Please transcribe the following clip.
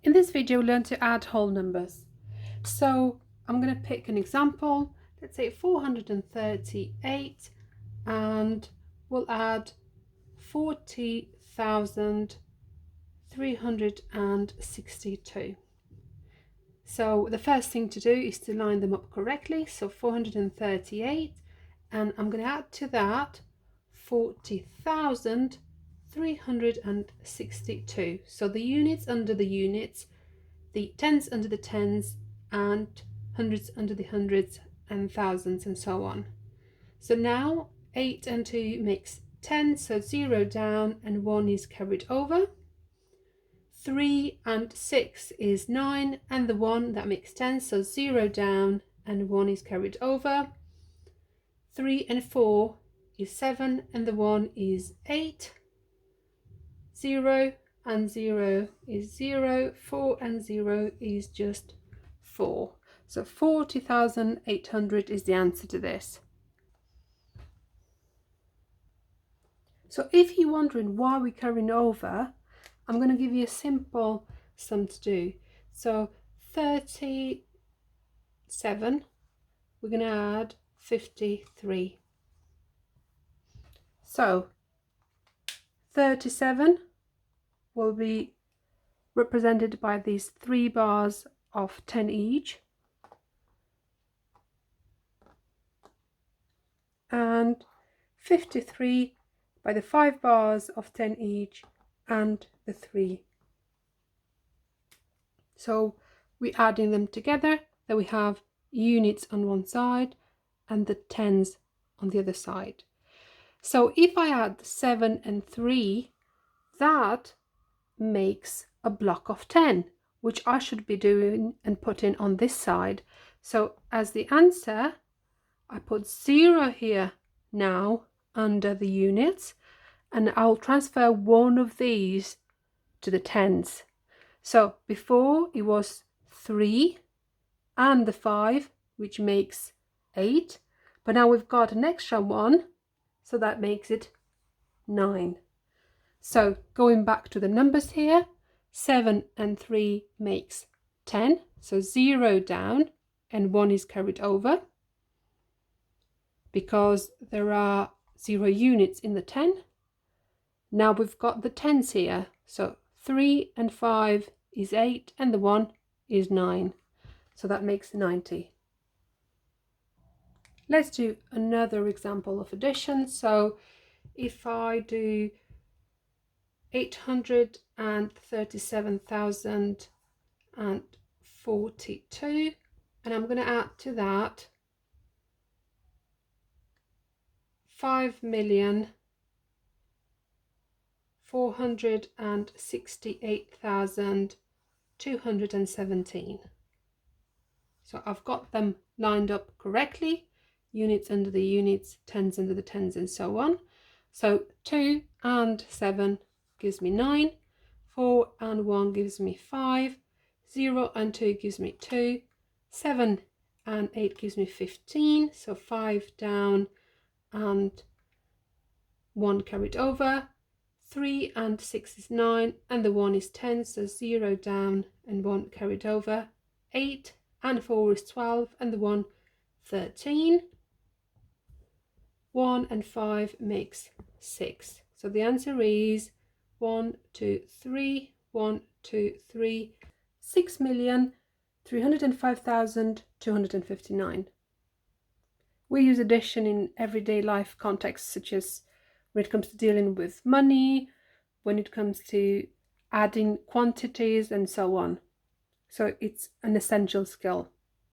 In this video, we'll learn to add whole numbers. So I'm going to pick an example, let's say 438, and we'll add 40,362. So the first thing to do is to line them up correctly. So 438, and I'm going to add to that 40,362. So the units under the units, the tens under the tens, and hundreds under the hundreds, and thousands, and so on. So now 8 and 2 makes 10, so 0 down and 1 is carried over. 3 and 6 is 9, and the 1 that makes 10, so 0 down and 1 is carried over. 3 and 4 is 7, and the 1 is 8. 0 and 0 is 0. 4 and 0 is just 4. So 40,800 is the answer to this. So if you're wondering why we're carrying over, I'm going to give you a simple sum to do. So 37, we're going to add 53. So 37 will be represented by these 3 bars of 10 each, and 53 by the 5 bars of 10 each and the 3. So we're adding them together, that we have units on one side and the tens on the other side. So if I add 7 and 3, that makes a block of 10, which I should be doing and putting on this side. So as the answer, I put 0 here now under the units, and I'll transfer one of these to the tens. So before it was 3 and the 5, which makes 8, but now we've got an extra one, so that makes it 9. So going back to the numbers here, 7 and 3 makes 10, so 0 down and 1 is carried over because there are 0 units in the 10. Now we've got the tens here, so 3 and 5 is 8 and the 1 is 9, so that makes 90. Let's do another example of addition. So if I do 837,042, and I'm going to add to that 5,468,217. So I've got them lined up correctly, units under the units, tens under the tens, and so on. So 2 and 7 gives me 9, 4 and 1 gives me 5, 0 and 2 gives me 2, 7 and 8 gives me 15, so 5 down and 1 carried over. 3 and 6 is 9, and the 1 is 10, so 0 down and 1 carried over. 8 and 4 is 12, and the 1 13. 1 and 5 makes 6. So the answer is 1, 2, 3, 1, 2, 3, 6,305,259. We use addition in everyday life contexts, such as when it comes to dealing with money, when it comes to adding quantities, and so on. So it's an essential skill.